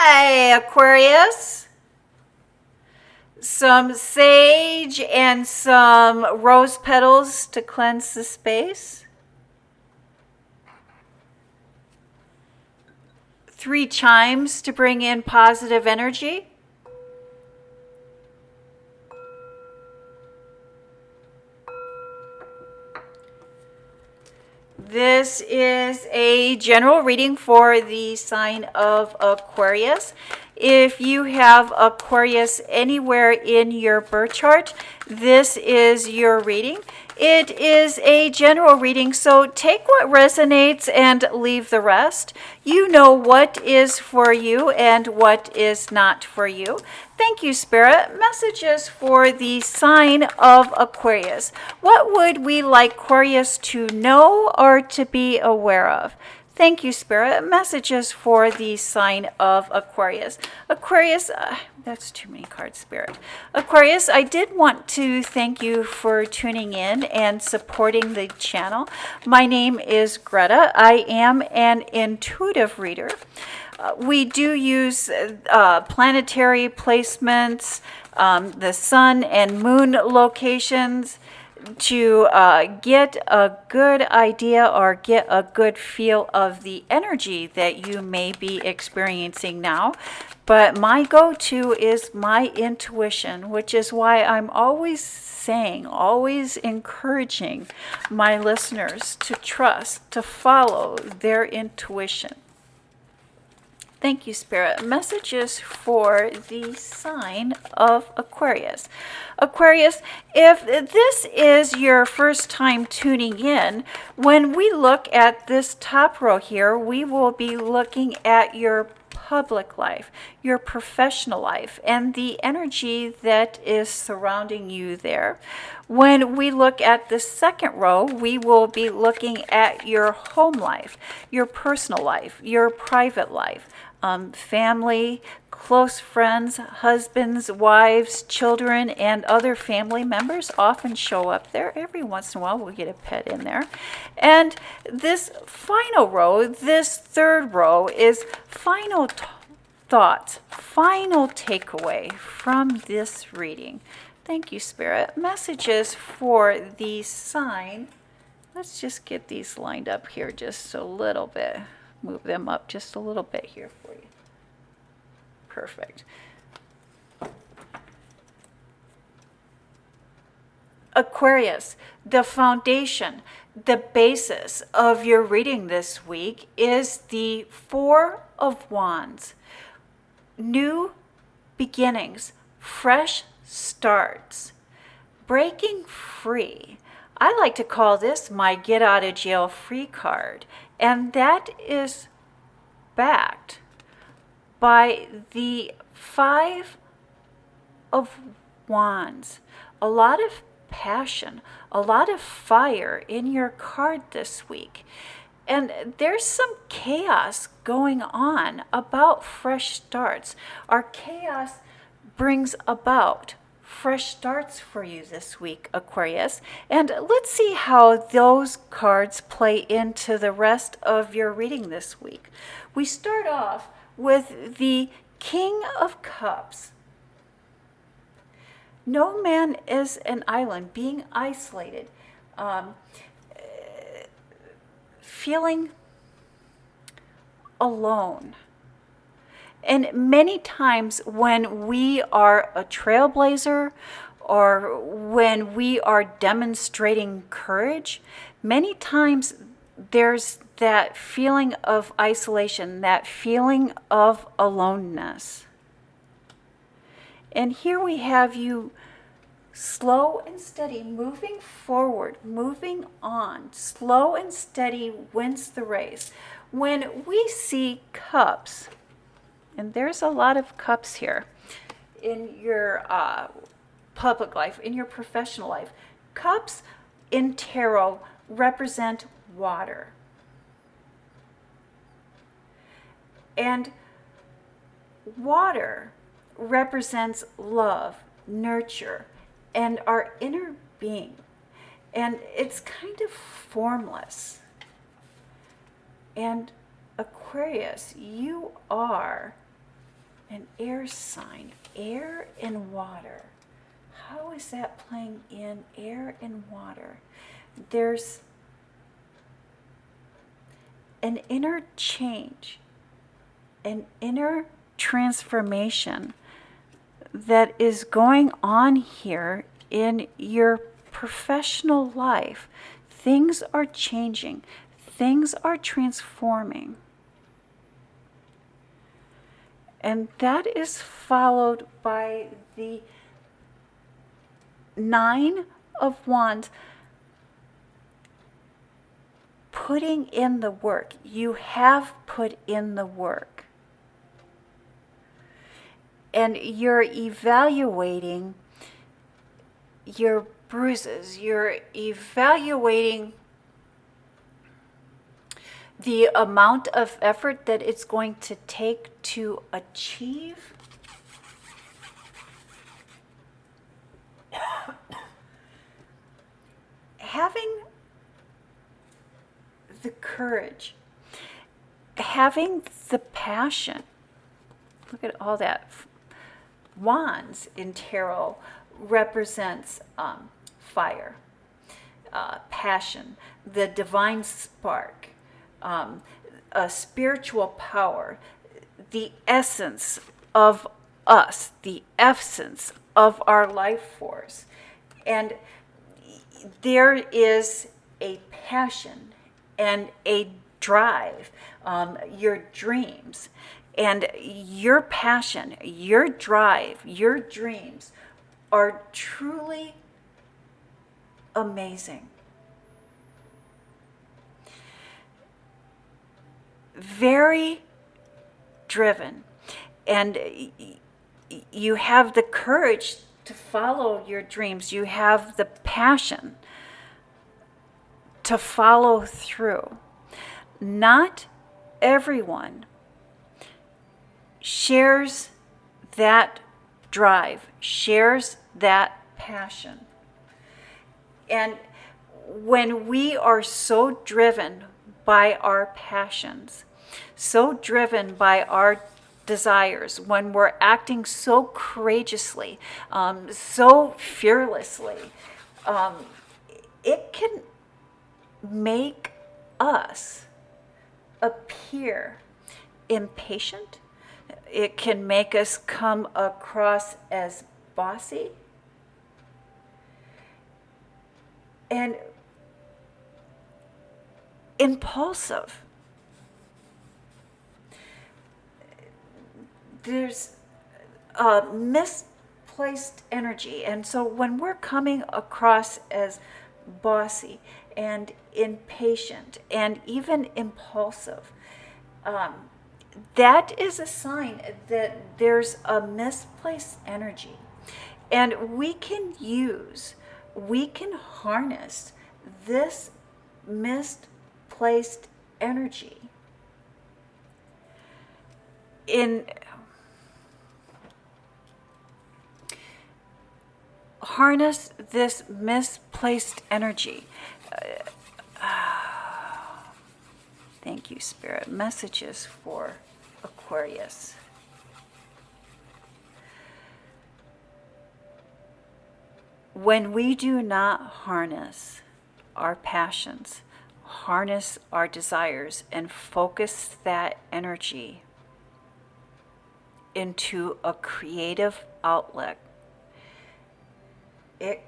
Hi, Aquarius. Some sage and some rose petals to cleanse the space. 3 chimes to bring in positive energy. This is a general reading for the sign of Aquarius. If you have Aquarius anywhere in your birth chart, this is your reading. It is a general reading, so take what resonates and leave the rest. You know what is for you and what is not for you. Thank you, Spirit. Messages for the sign of Aquarius. What would we like Aquarius to know or to be aware of? Thank you, Spirit. Messages for the sign of Aquarius. Aquarius, that's too many cards, Spirit. Aquarius, I did want to thank you for tuning in and supporting the channel. My name is Greta. I am an intuitive reader. We do use planetary placements, the sun and moon locations, to get a good idea or get a good feel of the energy that you may be experiencing now. But my go-to is my intuition, which is why I'm always saying, always encouraging my listeners to trust, to follow their intuition. Thank you, Spirit. Messages for the sign of Aquarius. Aquarius, if this is your first time tuning in, when we look at this top row here, we will be looking at your public life, your professional life, and the energy that is surrounding you there. When we look at the second row, we will be looking at your home life, your personal life, your private life. Family, close friends, husbands, wives, children, and other family members often show up there. Every once in a while, we'll get a pet in there. And this final row, this third row, is final thoughts, final takeaway from this reading. Thank you, Spirit. Messages for the sign. Let's just get these lined up here just a little bit. Move them up just a little bit here for you. Perfect. Aquarius, the foundation, the basis of your reading this week is the Four of Wands. New beginnings, fresh starts, breaking free. I like to call this my get out of jail free card. And that is backed by the Five of Wands. A lot of passion, a lot of fire in your card this week. And there's some chaos going on about fresh starts. Our chaos brings about fresh starts for you this week, Aquarius. And let's see how those cards play into the rest of your reading this week. We start off with the King of Cups. No man is an island, being isolated, feeling alone. And many times when we are a trailblazer or when we are demonstrating courage, many times there's that feeling of isolation, that feeling of aloneness. And here we have you slow and steady, moving forward, moving on. Slow and steady wins the race. When we see cups, and there's a lot of cups here in your public life, in your professional life. Cups in tarot represent water. And water represents love, nurture, and our inner being. And it's kind of formless. And Aquarius, you are An air sign, air and water. How is that playing in air and water? There's an inner change, an inner transformation that is going on here in your professional life. Things are changing, things are transforming. And that is followed by the 9 of Wands, putting in the work. You have put in the work. And you're evaluating your bruises. You're evaluating the amount of effort that it's going to take to achieve having the courage, having the passion. Look at all that. Wands in tarot represents fire, passion, the divine spark, a spiritual power, the essence of us, the essence of our life force. And there is a passion and a drive, your dreams. And your passion, your drive, your dreams are truly amazing. Very driven. And you have the courage to follow your dreams. You have the passion to follow through. Not everyone shares that drive, shares that passion. And when we are so driven by our passions, so driven by our desires, when we're acting so courageously, so fearlessly, it can make us appear impatient. It can make us come across as bossy. And impulsive. There's misplaced energy. And so when we're coming across as bossy and impatient and even impulsive, that is a sign that there's a misplaced energy. And we can harness this misplaced energy harness this misplaced energy. Thank you, Spirit. Messages for Aquarius. When we do not harness our passions, harness our desires, and focus that energy into a creative outlet, it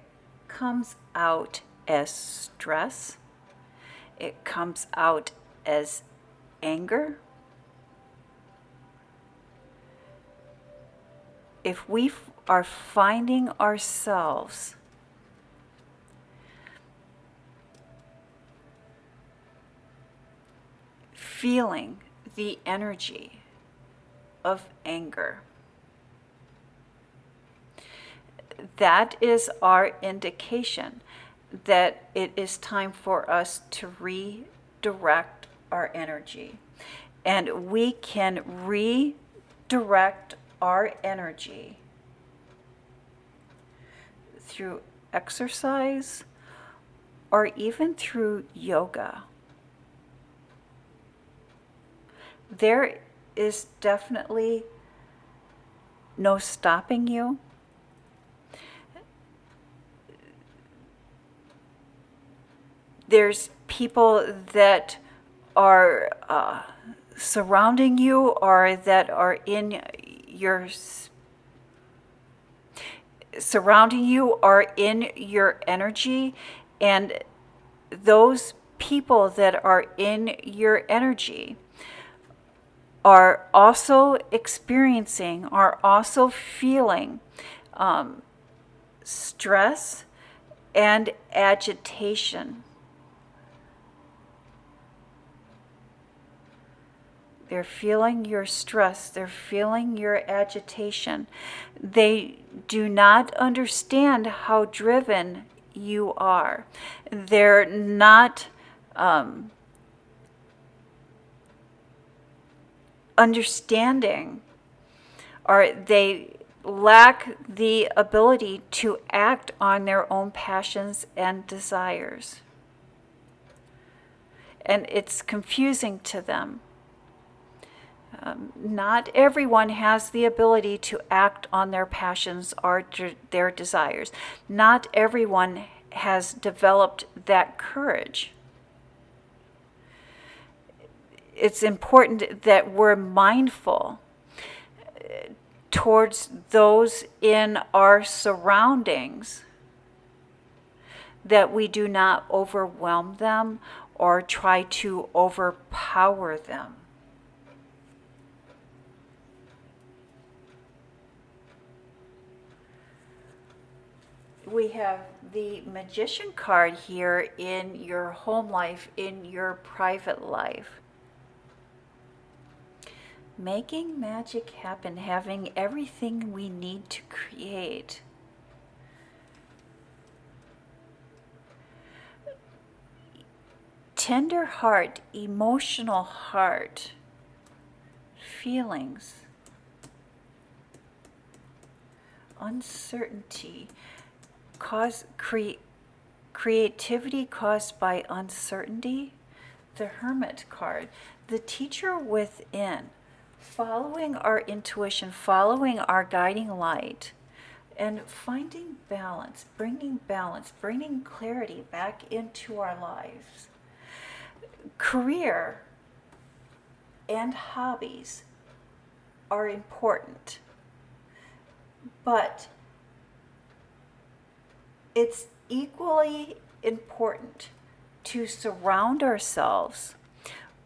comes out as stress, it comes out as anger. If we are finding ourselves feeling the energy of anger, that is our indication that it is time for us to redirect our energy. And we can redirect our energy through exercise or even through yoga. There is definitely no stopping you. There's people that are surrounding you, or that are in your surrounding you, or in your energy, and those people that are in your energy are also experiencing, are also feeling stress and agitation. They're feeling your stress. They're feeling your agitation. They do not understand how driven you are. They're not understanding, or they lack the ability to act on their own passions and desires. And it's confusing to them. Not everyone has the ability to act on their passions or their desires. Not everyone has developed that courage. It's important that we're mindful towards those in our surroundings, that we do not overwhelm them or try to overpower them. We have the Magician card here in your home life, in your private life. Making magic happen, having everything we need to create. Tender heart, emotional heart, feelings, uncertainty, creativity caused by uncertainty. The Hermit card, the teacher within, following our intuition, following our guiding light, and finding balance, bringing clarity back into our lives. Career and hobbies are important, but it's equally important to surround ourselves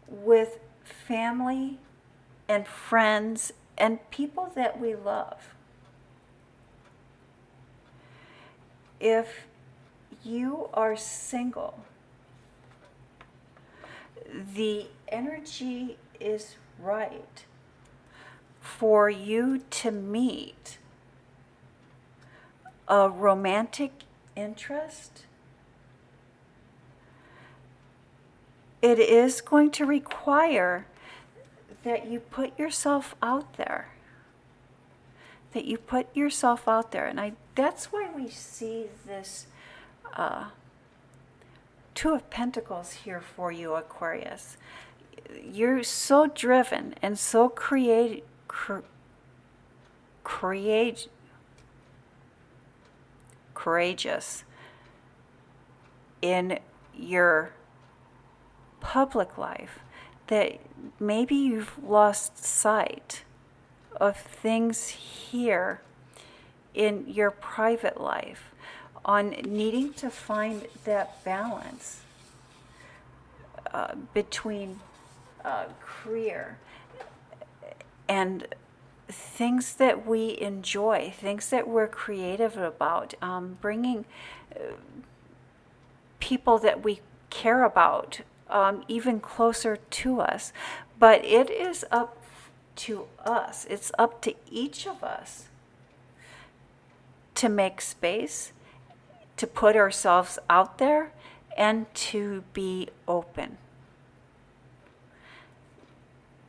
with family and friends and people that we love. If you are single, the energy is right for you to meet a romantic interest. It is going to require that you put yourself out there. And that's why we see this Two of Pentacles here for you, Aquarius. You're so driven and so courageous in your public life that maybe you've lost sight of things here in your private life, on needing to find that balance between career and things that we enjoy, things that we're creative about, bringing people that we care about even closer to us. But it is up to us, it's up to each of us to make space, to put ourselves out there, and to be open.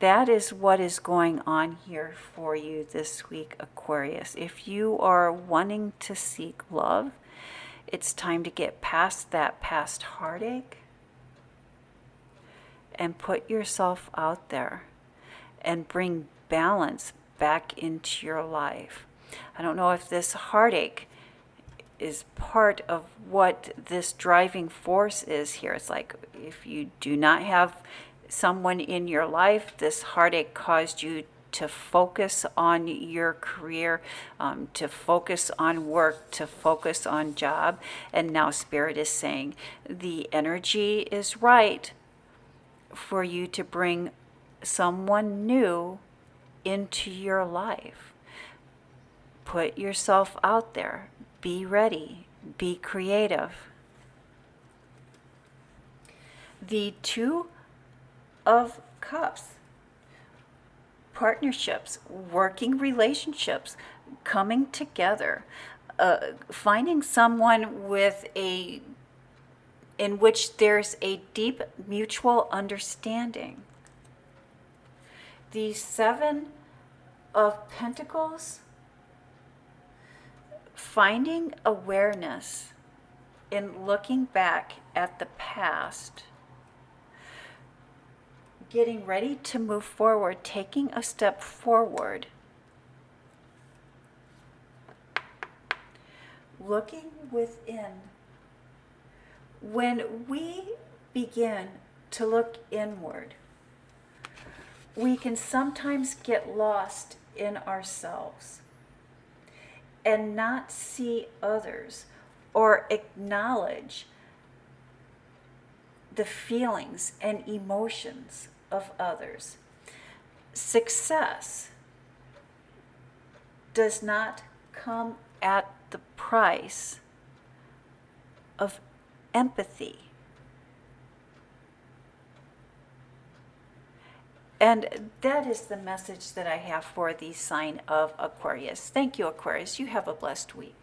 That is what is going on here for you this week, Aquarius. If you are wanting to seek love, it's time to get past that past heartache and put yourself out there and bring balance back into your life. I don't know if this heartache is part of what this driving force is here. It's like if you do not have someone in your life, this heartache caused you to focus on your career, to focus on work, to focus on job. And now Spirit is saying the energy is right for you to bring someone new into your life. Put yourself out there. Be ready. Be creative. The Two of Cups. Partnerships, working relationships, coming together, finding someone in which there's a deep mutual understanding. The Seven of Pentacles, finding awareness in looking back at the past, getting ready to move forward, taking a step forward, looking within. When we begin to look inward, we can sometimes get lost in ourselves and not see others or acknowledge the feelings and emotions of others. Success does not come at the price of empathy. And that is the message that I have for the sign of Aquarius. Thank you, Aquarius. You have a blessed week.